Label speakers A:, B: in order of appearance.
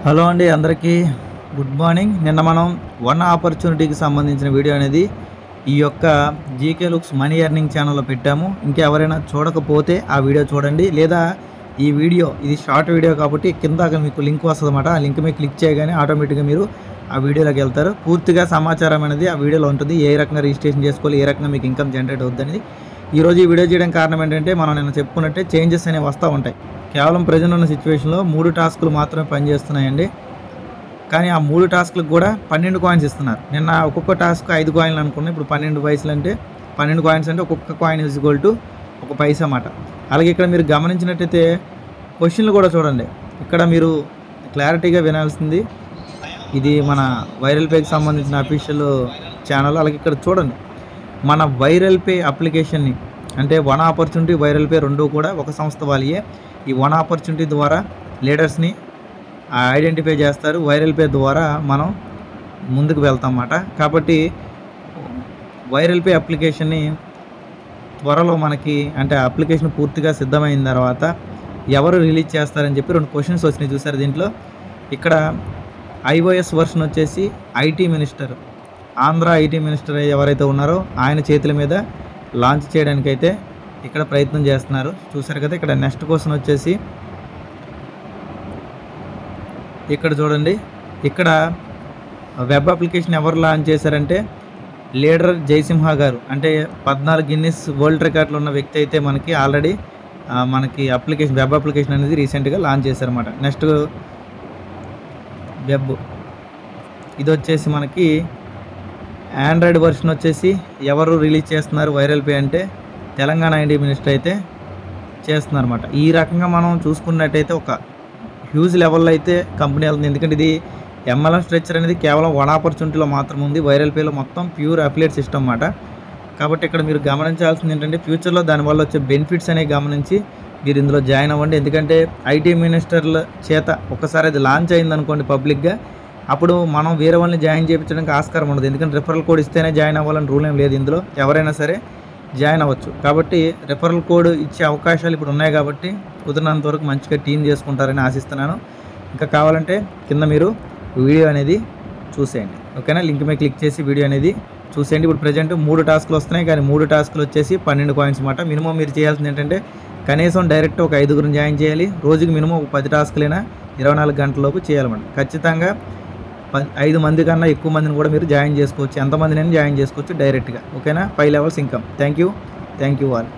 A: Hello అండి అందరికీ good morning. నిన్న మనం వన్ ఆపర్చునిటీకి సంబంధించిన వీడియో అనేది ఈ యొక్క జీకే లుక్స్ మనీ ఎర్నింగ్ ఛానల్లో పెట్టాము. ఇంకెవరైనా చూడకపోతే ఆ వీడియో చూడండి, లేదా ఈ వీడియో ఇది షార్ట్ వీడియో కాబట్టి కింద మీకు లింక్ వస్తుందన్నమాట. ఆ లింక్ మీద క్లిక్ చేయగానే ఆటోమేటిక్గా మీరు ఆ వీడియోలోకి వెళ్తారు. పూర్తిగా సమాచారం అనేది ఆ వీడియోలో ఉంటుంది. ఏ రకంగా రిజిస్ట్రేషన్ చేసుకోవాలి, ఏ రకంగా మీకు ఇన్కమ్ జనరేట్ అవుతుంది అనేది. ఈరోజు ఈ వీడియో చేయడానికి కారణం ఏంటంటే, మనం నిన్న చెప్పుకున్నట్టే చేంజెస్ అనేవి వస్తూ ఉంటాయి. కేవలం ప్రజెంట్ ఉన్న సిచ్యువేషన్లో 3 టాస్కులు మాత్రమే పనిచేస్తున్నాయండి. కానీ ఆ 3 టాస్కులకు కూడా 12 కాయిన్స్ ఇస్తున్నారు. నిన్న ఒక్కొక్క టాస్క్ 5 కాయిన్లు అనుకున్నాం. ఇప్పుడు 12 పైసలు అంటే 12 కాయిన్స్ అంటే ఒక్కొక్క కాయిన్ ఈజ్ ఈక్వల్ టు 1 పైసా అన్నమాట. అలాగే ఇక్కడ మీరు గమనించినట్టయితే క్వశ్చన్లు కూడా చూడండి. ఇక్కడ మీరు క్లారిటీగా వినాల్సింది, ఇది మన వైరల్ పేకి సంబంధించిన అఫీషియల్ ఛానల్. అలాగే ఇక్కడ చూడండి, మన వైరల్ పే అప్లికేషన్ని అంటే వన్ ఆపర్చునిటీ, వైరల్ పే రెండు కూడా ఒక సంస్థ వాళ్ళే. ఈ వన్ ఆపర్చునిటీ ద్వారా లీడర్స్ని ఐడెంటిఫై చేస్తారు, వైరల్ పే ద్వారా మనం ముందుకు వెళ్తాం అన్నమాట. కాబట్టి వైరల్ పే అప్లికేషన్ని త్వరలో మనకి అంటే అప్లికేషన్ పూర్తిగా సిద్ధమైన తర్వాత ఎవరు రిలీజ్ చేస్తారని చెప్పి 2 క్వశ్చన్స్ వచ్చినాయి చూసారు దీంట్లో. ఇక్కడ ఐఓఎస్ వర్షన్ వచ్చేసి IT minister, Andhra IT minister ఎవరైతే ఉన్నారో ఆయన చేతుల మీద లాంచ్ చేయడానికైతే ఇక్కడ ప్రయత్నం చేస్తున్నారు. చూసారు కదా. ఇక్కడ నెక్స్ట్ క్వశ్చన్ వచ్చేసి ఇక్కడ చూడండి, ఇక్కడ వెబ్ అప్లికేషన్ ఎవరు లాంచ్ చేశారంటే లీడర్ జయసింహ గారు. అంటే 14 గిన్నిస్ వరల్డ్ రికార్డులు ఉన్న వ్యక్తి అయితే మనకి ఆల్రెడీ మనకి అప్లికేషన్ వెబ్ అప్లికేషన్ అనేది రీసెంట్గా లాంచ్ చేశారన్నమాట. నెక్స్ట్ వెబ్ ఇది వచ్చేసి మనకి ఆండ్రాయిడ్ వర్షన్ వచ్చేసి ఎవరు రిలీజ్ చేస్తున్నారు వైరల్ పే అంటే తెలంగాణ ఐటీ మినిస్టర్ అయితే చేస్తున్నారు అన్నమాట. ఈ రకంగా మనం చూసుకున్నట్టయితే ఒక హ్యూజ్ లెవెల్లో అయితే కంపెనీ వెళ్తుంది. ఎందుకంటే ఇది ఎంఎల్ఎం స్ట్రక్చర్ అనేది కేవలం వన్ ఆపర్చునిటీలో మాత్రం ఉంది. వైరల్ పేలో మొత్తం ప్యూర్ అఫిలియేట్ సిస్టమ్ అన్నమాట. కాబట్టి ఇక్కడ మీరు గమనించాల్సింది ఏంటంటే ఫ్యూచర్లో దానివల్ల వచ్చే బెనిఫిట్స్ అనేవి గమనించి మీరు ఇందులో జాయిన్ అవ్వండి. ఎందుకంటే ఐటీ మినిస్టర్ల చేత ఒకసారి అది లాంచ్ అయిందనుకోండి పబ్లిక్గా, అప్పుడు మనం వేరే వాళ్ళని జాయిన్ చేయించడానికి ఆస్కారం ఉండదు. ఎందుకంటే రిఫరల్ కోడ్ ఇస్తేనే జాయిన్ అవ్వాలని రూల్ ఏం లేదు. ఇందులో ఎవరైనా సరే జాయిన్ అవ్వచ్చు. కాబట్టి రిఫరల్ కోడ్ ఇచ్చే అవకాశాలు ఇప్పుడు ఉన్నాయి. కాబట్టి కుదిరినంత వరకు మంచిగా టీం చేసుకుంటారని ఆశిస్తున్నాను. ఇంకా కావాలంటే కింద మీరు వీడియో అనేది చూసేయండి, ఓకేనా. లింక్ మీద క్లిక్ చేసి వీడియో అనేది చూసేయండి. ఇప్పుడు ప్రజెంట్ 3 టాస్కులు వస్తున్నాయి, కానీ 3 టాస్కులు వచ్చేసి 12 కాయిన్స్ అన్నమాట. మినిమం మీరు చేయాల్సింది ఏంటంటే కనీసం డైరెక్ట్ ఒక 5గురిని జాయిన్ చేయాలి. రోజుకి మినిమం ఒక 10 టాస్కులైనా 24 గంటలలోపు చేయాలన్నమాట. ఖచ్చితంగా 5 మంది కన్నా ఎక్కువ మందిని కూడా మీరు జాయిన్ చేసుకోవచ్చు. ఎంతమందినైనా జాయిన్ చేసుకోవచ్చు డైరెక్ట్గా, ఓకేనా. 5 levels income. Thank you all.